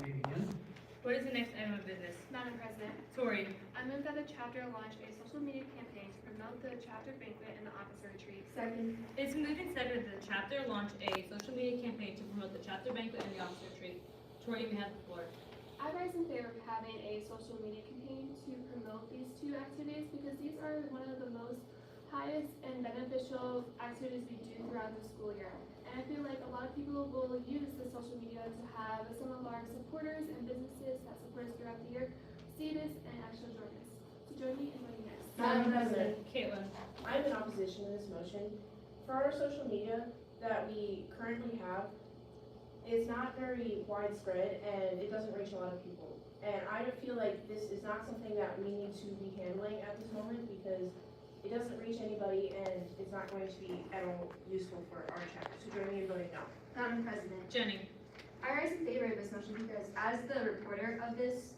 debate begin. What is the next item of business? Madam President, Tori. I move that the chapter launch a social media campaign to promote the chapter banquet and the officer retreat. Second. It's moved and seconded that the chapter launch a social media campaign to promote the chapter banquet and the officer retreat. Tori, you may have the floor. I rise in favor of having a social media campaign to promote these two activities because these are one of the most highest and beneficial activities we do throughout the school year. And I feel like a lot of people will use the social media to have some of our supporters and businesses that support us throughout the year see this and actually join us. So join me in voting yes. Madam President, Caitlin. I'm in opposition to this motion. For our social media that we currently have, it's not very widespread and it doesn't reach a lot of people. And I feel like this is not something that we need to be handling at this moment because it doesn't reach anybody and it's not going to be at all useful for our chapter. So join me in voting no. Madam President, Jenny. I rise in favor of this motion because as the reporter of this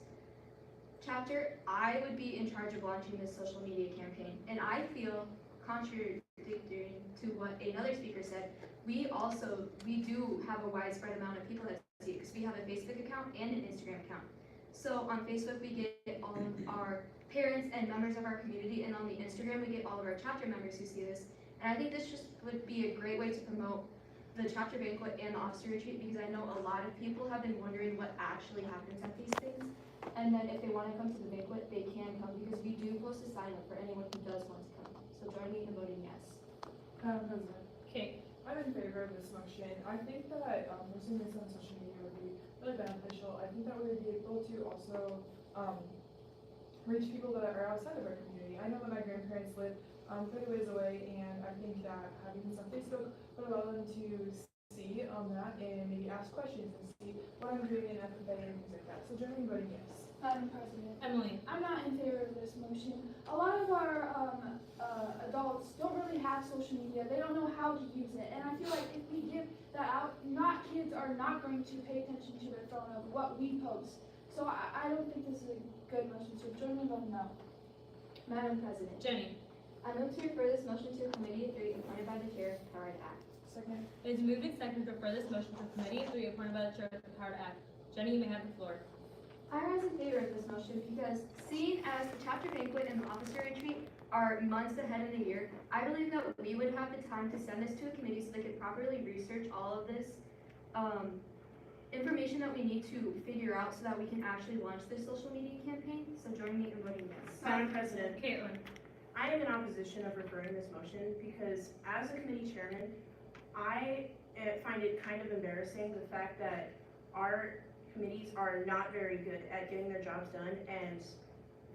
chapter, I would be in charge of launching this social media campaign. And I feel, contradictory to what another speaker said, we do have a widespread amount of people that see it because we have a Facebook account and an Instagram account. So on Facebook, we get all of our parents and members of our community, and on the Instagram, we get all of our chapter members who see this. And I think this just would be a great way to promote the chapter banquet and the officer retreat because I know a lot of people have been wondering what actually happens at these things. And then if they want to come to the banquet, they can come because we do post a sign up for anyone who does want to come. So join me in voting yes. Madam President, Kate. I'm in favor of this motion. I think that posting this on social media would be really beneficial. I think that we would be able to also reach people that are outside of our community. I know that my grandparents live quite a ways away, and I think that having this on Facebook would allow them to see that and maybe ask questions and see what I'm doing in FFA and things like that. So join me in voting yes. Madam President, Emily. I'm not in favor of this motion. A lot of our adults don't really have social media. They don't know how to use it. And I feel like if we give that out, kids are not going to pay attention to their phone of what we post. So I don't think this is a good motion. So join me in voting no. Madam President, Jenny. I move to refer this motion to a committee of 3 appointed by the chair, empowered to act. Second. It is moved and seconded to refer this motion to a committee of 3 appointed by the chair with the power to act. Jenny, you may have the floor. I rise in favor of this motion because seeing as the chapter banquet and the officer retreat are months ahead of the year, I believe that we would have the time to send this to a committee so they could properly research all of this information that we need to figure out so that we can actually launch this social media campaign. So join me in voting yes. Madam President, Caitlin. I am in opposition of referring this motion because as a committee chairman, I find it kind of embarrassing the fact that our committees are not very good at getting their jobs done and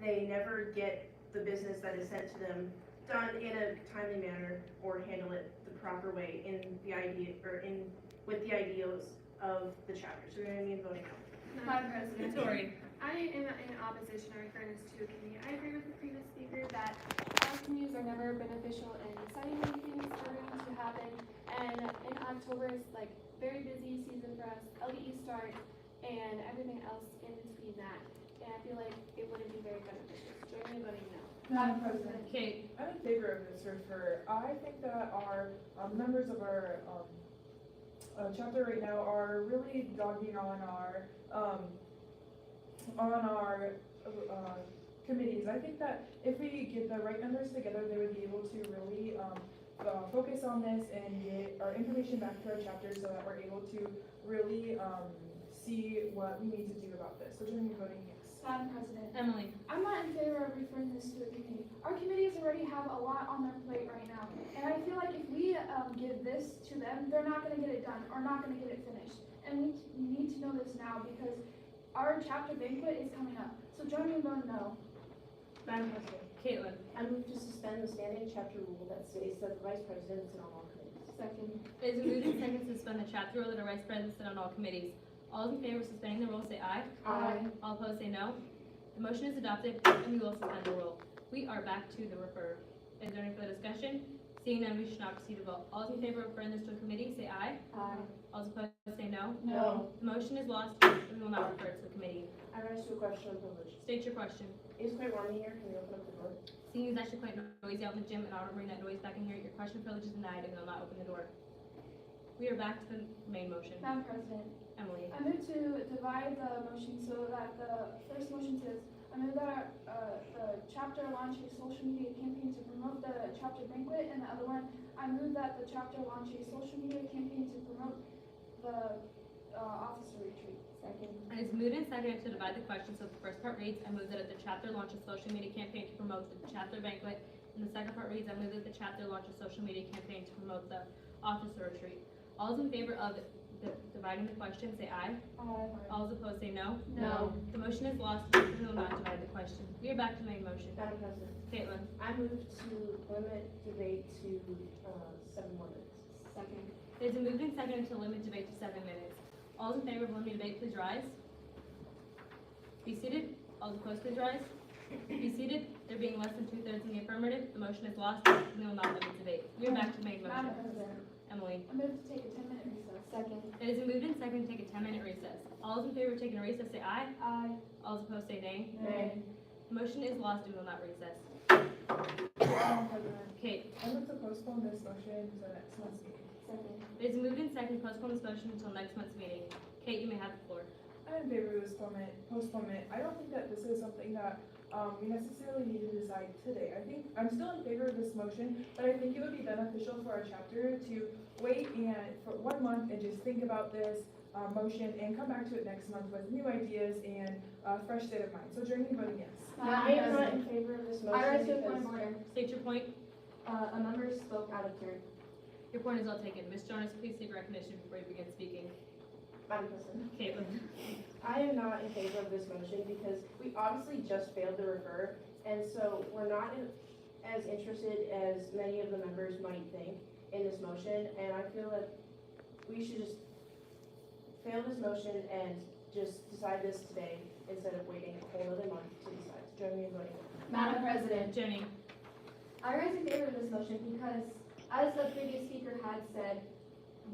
they never get the business that is sent to them done in a timely manner or handle it the proper way with the ideals of the chapter. So we're going to be voting no. Madam President, Tori. I am in opposition of referring this to a committee. I agree with the previous speaker that our committees are never beneficial in deciding when things are going to happen. And in October is like very busy season for us. LDE starts and everything else in between that. And I feel like it wouldn't be very beneficial. So join me in voting no. Madam President, Kate. I'm in favor of this refer. I think that our members of our chapter right now are really dogging on our committees. I think that if we get the right members together, they would be able to really focus on this and get our information back to our chapter so that we're able to really see what we need to do about this. So join me in voting yes. Madam President, Emily. I'm not in favor of referring this to a committee. Our committees already have a lot on their plate right now. And I feel like if we give this to them, they're not going to get it done or not going to get it finished. And we need to know this now because our chapter banquet is coming up. So join me in voting no. Madam President, Caitlin. I move to suspend the standing chapter rule that states that the vice president is on all committees. Second. It is moved and seconded to suspend the chapter rule that a vice president sit on all committees. All those in favor of suspending the rule say aye. Aye. All opposed say no. The motion is adopted and we will suspend the rule. We are back to the refer. Is there any further discussion? Seeing none, we should not proceed to vote. All those in favor of referring this to a committee say aye. Aye. All those opposed say no. No. The motion is lost and we will not refer it to a committee. I rise to a question of privilege. State your question. It is quite warm in here. Can we open up the door? Seeing it's actually quite noisy out in the gym and I don't bring that noise back in here, your question privilege is denied and we will not open the door. We are back to the main motion. Madam President, Emily. I move to divide the motion so that the first motion says, I move that the chapter launch a social media campaign to promote the chapter banquet, and the other one, I move that the chapter launch a social media campaign to promote the officer retreat. Second. And it's moved and seconded to divide the question, so the first part reads, I move that the chapter launch a social media campaign to promote the chapter banquet, and the second part reads, I move that the chapter launch a social media campaign to promote the officer retreat. All those in favor of dividing the question, say aye. Aye. All those opposed, say no. No. The motion is lost, and we will not divide the question. We are back to the main motion. Madam President, Caitlin. I move to limit debate to 7 more minutes. Second. It is moved and seconded to limit debate to 7 minutes. All those in favor of limiting debate, please rise. Be seated. All those opposed, please rise. Be seated. There being less than 2/3 in the affirmative, the motion is lost, and we will not limit debate. We are back to the main motion. Madam President, Emily. I move to take a 10-minute recess. Second. It is moved and seconded to take a 10-minute recess. All those in favor of taking a recess, say aye. Aye. All those opposed, say nay. Nay. The motion is lost, and we will not recess. Madam President, Kate. I move to postpone this motion to next month's meeting. Second. It is moved and seconded to postpone this motion until next month's meeting. Kate, you may have the floor. I'm in favor of this postponement. I don't think that this is something that we necessarily need to decide today. I think, I'm still in favor of this motion, but I think it would be beneficial for our chapter to wait for 1 month and just think about this motion and come back to it next month with new ideas and a fresh state of mind. So join me in voting yes. I am not in favor of this motion I rise to a point because of order. State your point. A member spoke out of turn. Your point is all taken. Ms. Jonas, please take recognition before you begin speaking. Madam President, Caitlin. I am not in favor of this motion because we obviously just failed to refer, and so we're not as interested as many of the members might think in this motion, and I feel that we should just fail this motion and just decide this today instead of waiting a whole other month to decide. So join me in voting. Madam President, Jenny. I rise in favor of this motion because, as the previous speaker had said,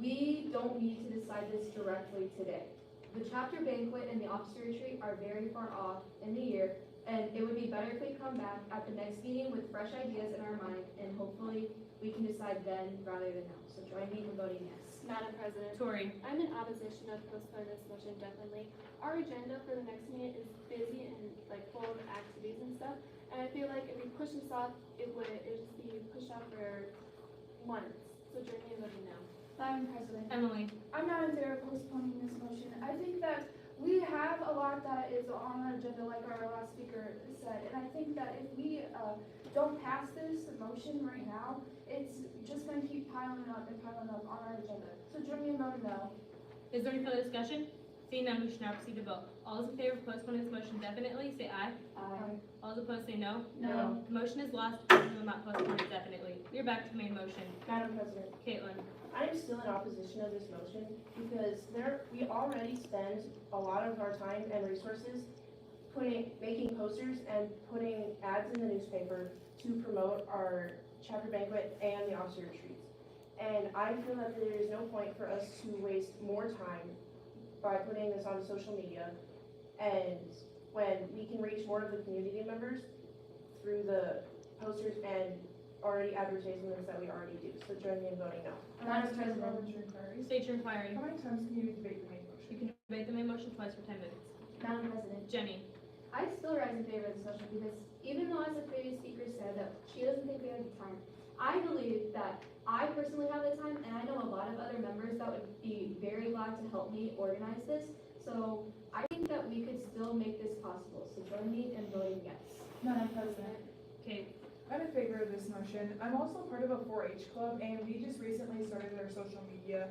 we don't need to decide this directly today. The chapter banquet and the officer retreat are very far off in the year, and it would be better if we come back at the next meeting with fresh ideas in our mind, and hopefully we can decide then rather than now. So join me in voting yes. Madam President, Tori. I'm in opposition of postponing this motion definitely. Our agenda for the next meeting is busy and full of activities and stuff, and I feel like if we push this off, it would just be pushed off for months. So join me in voting now. Madam President, Emily. I'm not in favor of postponing this motion. I think that we have a lot that is on our agenda, like our last speaker said, and I think that if we don't pass this motion right now, it's just going to keep piling up on our agenda. So join me in voting no. Is there any further discussion? Seeing none, we should now proceed to vote. All those in favor of postponing this motion definitely, say aye. Aye. All those opposed, say no. No. The motion is lost, and we will not postpone it definitely. We are back to the main motion. Madam President, Caitlin. I am still in opposition of this motion because we already spend a lot of our time and resources making posters and putting ads in the newspaper to promote our chapter banquet and the officer retreats. And I feel that there is no point for us to waste more time by putting this on social media, and when we can reach more of the community members through the posters and already advertisements that we already do. So join me in voting no. Madam President. Parliamentary inquiries. State your inquiry. How many times can you debate the main motion? You can debate the main motion twice for 10 minutes. Madam President, Jenny. I still rise in favor of this motion because even though, as the previous speaker said, that she doesn't think we have the time, I believe that I personally have the time, and I know a lot of other members that would be very glad to help me organize this. So I think that we could still make this possible. So join me in voting yes. Madam President. Kate. I'm in favor of this motion. I'm also part of a 4-H club, and we just recently started our social media,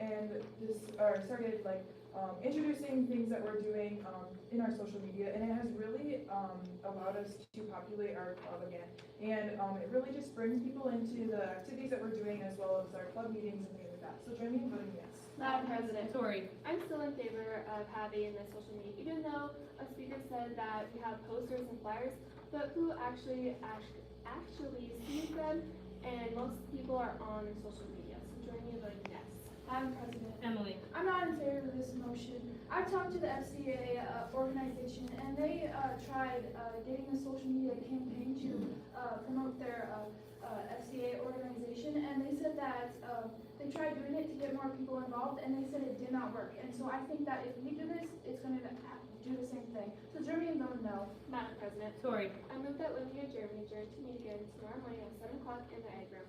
and started introducing things that we're doing in our social media, and it has really allowed us to populate our club again. And it really just brings people into the activities that we're doing, as well as our club meetings and things like that. So join me in voting yes. Madam President, Tori. I'm still in favor of having this social media, even though a speaker said that we have posters and flyers, but who actually sees them, and most people are on social media. So join me in voting yes. Madam President. Emily. I'm not in favor of this motion. I've talked to the FCA organization, and they tried getting a social media campaign to promote their FCA organization, and they said that the they tried doing it to get more people involved, and they said it did not work. And so I think that if we do this, it's gonna do the same thing. So Jeremy and vote no. Madam President, Tori. I move that Lindsay and Jeremy adjourn to meet again tomorrow morning at 7 o'clock in the egg room.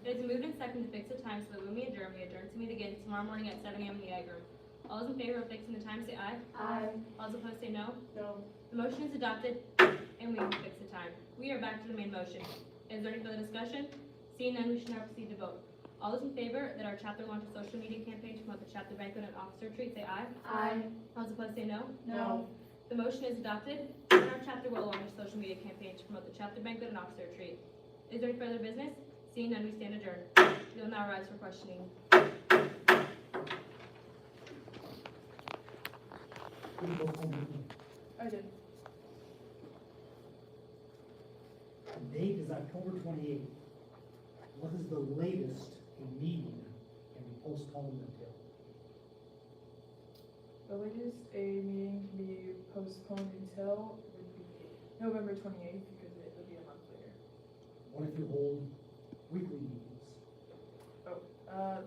It is moved and seconded to fix the time so that Lumi and Jeremy adjourn to meet again tomorrow morning at 7 a.m. in the egg room. All those in favor of fixing the time say aye. Aye. All those opposed say no. No. The motion is adopted, and we can fix the time. We are back to the main motion. Is there any further discussion? Seeing none, we should now proceed to vote. All those in favor that our chapter launch a social media campaign to promote the chapter banquet and officer retreat say aye. Aye. All those opposed say no. No. The motion is adopted, and our chapter will launch a social media campaign to promote the chapter banquet and officer retreat. Is there any further business? Seeing none, we stand adjourned. We will now rise for questioning. I did. The date is October 28th. What is the latest a meeting can be postponed until? The latest a meeting can be postponed until would be November 28th, because it would be a month later. What if you hold weekly meetings?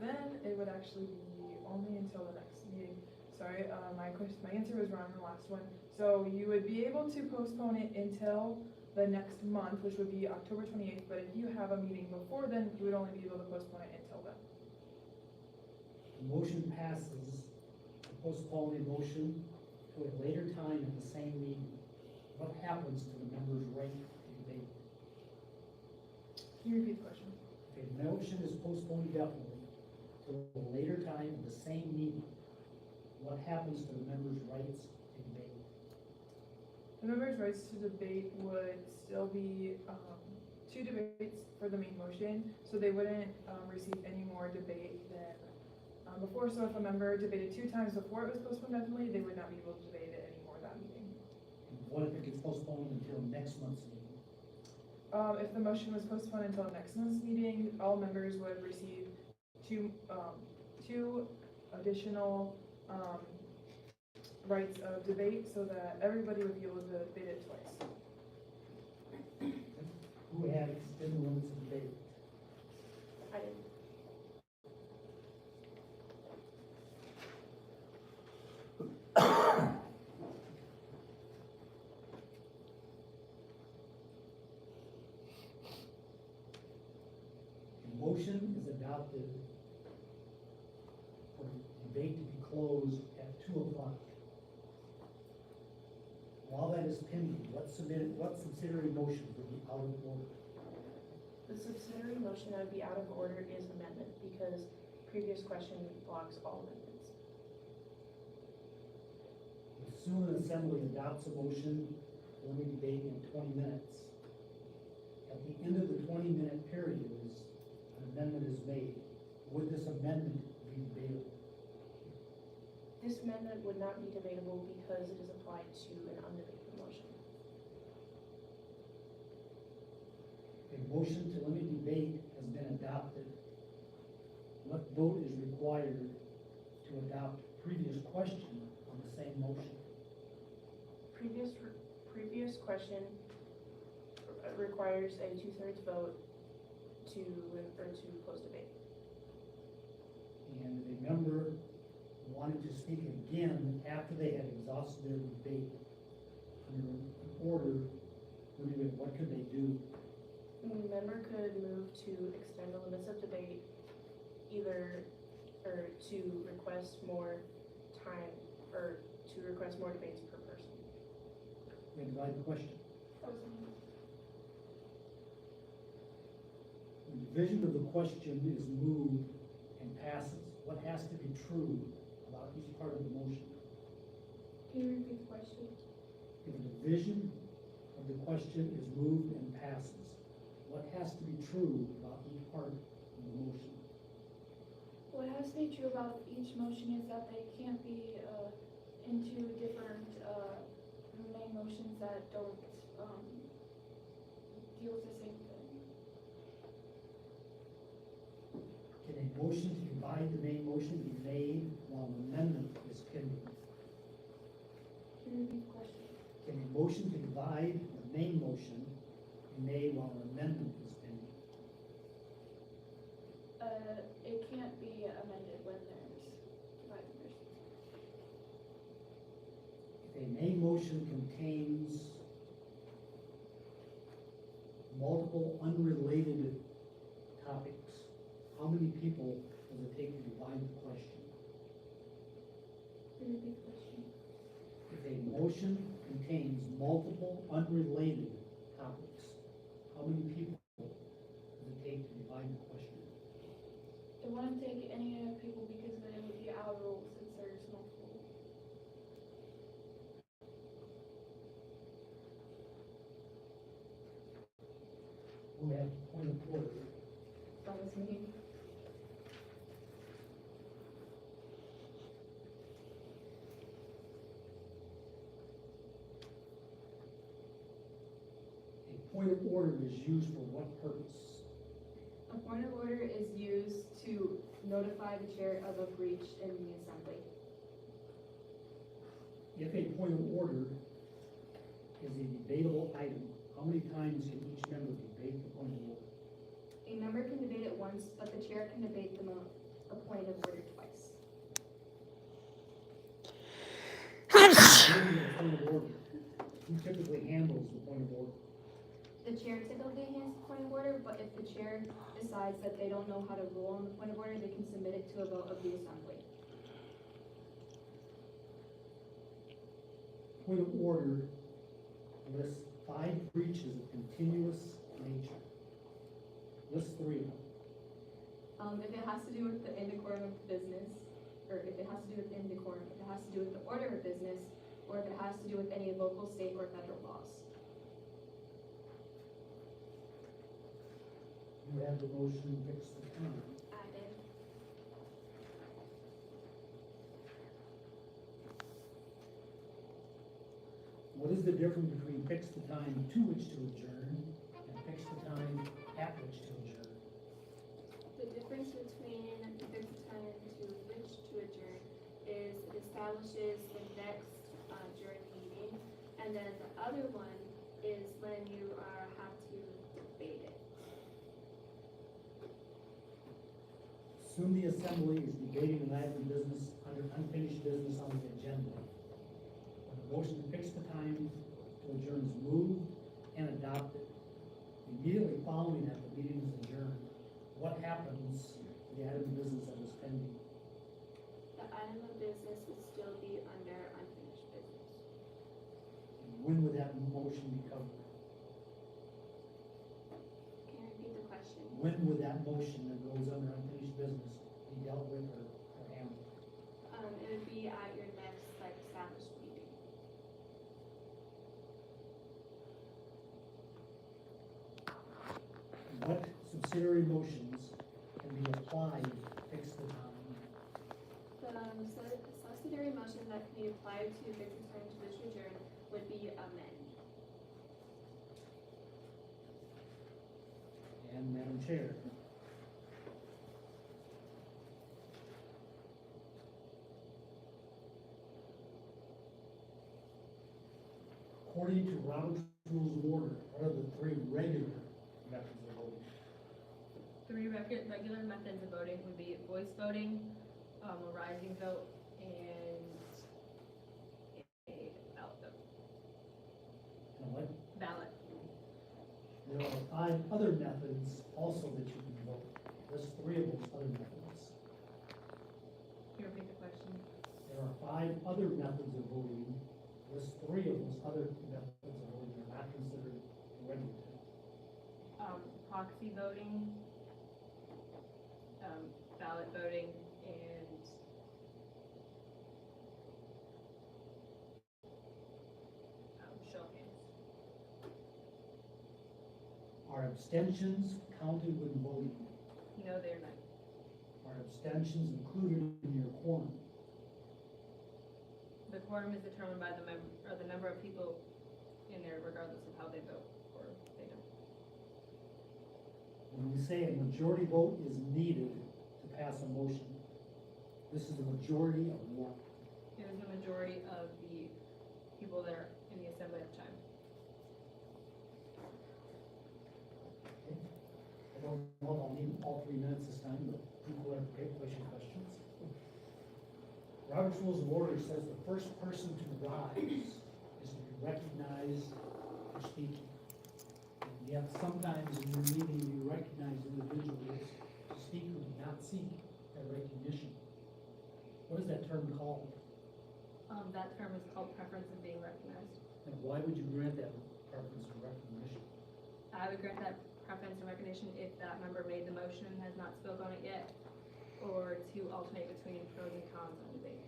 Then it would actually be only until the next meeting. Sorry, my answer was wrong in the last one. So you would be able to postpone it until the next month, which would be October 28th, but if you have a meeting before then, you would only be able to postpone it until then. The motion passes to postpone a motion to a later time at the same meeting. What happens to the member's right to debate? Can you repeat the question? If a motion is postponed indefinitely to a later time at the same meeting, what happens to the member's rights to debate? The members' rights to debate would still be two debates for the main motion, so they wouldn't receive any more debate than before. So if a member debated 2 times before it was postponed indefinitely, they would not be able to debate it anymore that meeting. And what if it gets postponed until next month's meeting? If the motion was postponed until next month's meeting, all members would receive two additional rights of debate, so that everybody would be able to debate it twice. Who had extended limits of debate? I did. A motion is adopted for debate to be closed at 2 o'clock. While that is pending, what subsidiary motion would be out of order? The subsidiary motion that would be out of order is amendment, because previous question blocks all amendments. As soon as assembly adopts a motion, let me debate in 20 minutes. At the end of the 20-minute period is an amendment is made. Would this amendment be debatable? This amendment would not be debatable because it is applied to an undebatable motion. A motion to limit debate has been adopted. What vote is required to adopt previous question on the same motion? Previous question requires a 2/3 vote to close debate. And if a member wanted to speak again after they had exhausted their debate, under an order, what could they do? The member could move to extend the limits of debate, either, or to request more time, or to request more debates per person. We divide the question. The division of the question is moved and passes. What has to be true about each part of the motion? Can you repeat the question? If a division of the question is moved and passes, what has to be true about each part of the motion? What has to be true about each motion is that they can't be into different main motions that don't deal with the same thing. Can a motion to divide the main motion be made while an amendment is pending? Can you repeat the question? Can a motion to divide the main motion be made while an amendment is pending? It can't be motion contains multiple unrelated topics, how many people does it take to divide the question? Repeat the question. If a motion contains multiple unrelated topics, how many people does it take to divide the question? It wouldn't take any people because then it would be our rule since there's multiple. We have point of order. That was me. A point of order is used for what purpose? A point of order is used to notify the chair of a breach in the assembly. If a point of order is a debatable item, how many times can each member debate the point of order? A member can debate it once, but the chair can debate a point of order twice. Debating the point of order, who typically handles the point of order? The chair typically handles the point of order, but if the chair decides that they don't know how to rule on the point of order, they can submit it to a vote of the assembly. Point of order lists 5 breaches of continuous nature. List 3 of them. If it has to do with the indecorum of business, or if it has to do with indecorum, if it has to do with the order of business, or if it has to do with any local, state, or federal laws. You have the motion, fix the time. I did. What is the difference between fix the time to which to adjourn and fix the time at which to adjourn? The difference between the fixed time to which to adjourn is it establishes the next during meeting, and then the other one is when you have to debate it. Assume the assembly is debating an item of business under unfinished business on the agenda. When the motion to fix the time to adjourn is moved and adopted, immediately following that, the meeting is adjourned. What happens to the item of business that was pending? The item of business would still be under unfinished business. And when would that motion be covered? Can you repeat the question? When would that motion that goes under unfinished business be dealt with or handled? It would be at your next established meeting. What subsidiary motions can be applied to fix the time? The subsidiary motion that can be applied to fix the time to which to adjourn would be amend. And Madam Chair. According to Robert's Rules of Order, what are the 3 regular methods of voting? 3 regular methods of voting would be voice voting, a rising vote, and a ballot vote. And what? Ballot. There are 5 other methods also that you can vote. List 3 of those other methods. Can you repeat the question? There are 5 other methods of voting. List 3 of those other methods of voting are not considered regular. Proxy voting, ballot voting, and show of hands. Are abstentions counted when voting? No, they're not. Are abstentions included in your quorum? The quorum is determined by the number of people in there, regardless of how they vote or they don't. When we say a majority vote is needed to pass a motion, this is a majority of what? It was the majority of the people that are in the assembly at the time. I don't know if I'll need all 3 minutes this time, but people have great questions. Robert's Rules of Order says the first person to rise is recognized for speaking. And yet sometimes in your meeting, you recognize individuals to speak who do not seek that recognition. What is that term called? That term is called preference of being recognized. And why would you grant that preference for recognition? I would grant that preference and recognition if that member made the motion and has not spoken on it yet, or to alternate between pros and cons on debate.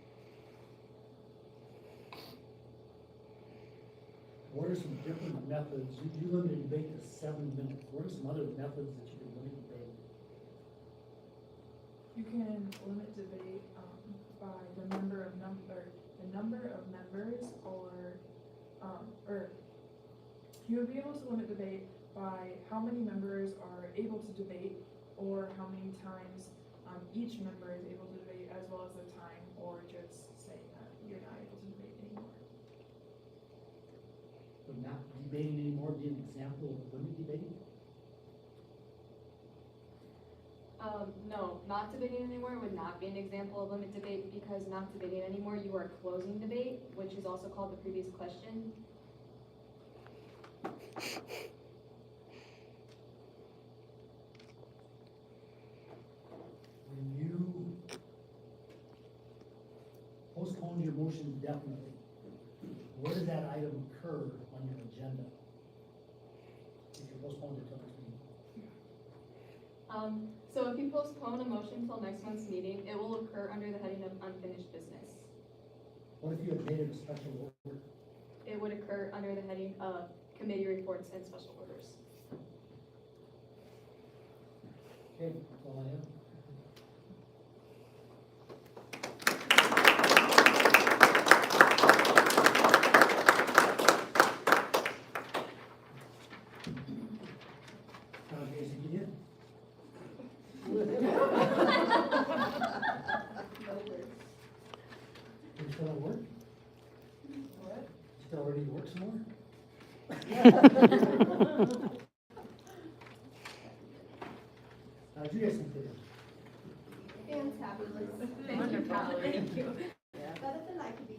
What are some different methods? You limited debate to 7 minutes. What are some other methods that you can limit debate? You can limit debate, by the number of members, or you would be able to limit debate by how many members are able to debate, or how many times, each member is able to debate, as well as the time, or just saying that you're not able to debate anymore. Would not debating anymore be an example of limited debating? No, not debating anymore would not be an example of limit debate, because not debating anymore, you are closing debate, which is also called the previous question. When you postpone your motion indefinitely, where does that item occur on your agenda? If you postpone it till next meeting? So if you postpone a motion till next month's meeting, it will occur under the heading of unfinished business. What if you had made it a special order? It would occur under the heading of committee reports and special orders. Okay, that's all I have. Jason, you did? You still at work? What? Still ready to work some more? How'd you guys think today? Fantabulous. Wonderful. Thank you. Better than I could be.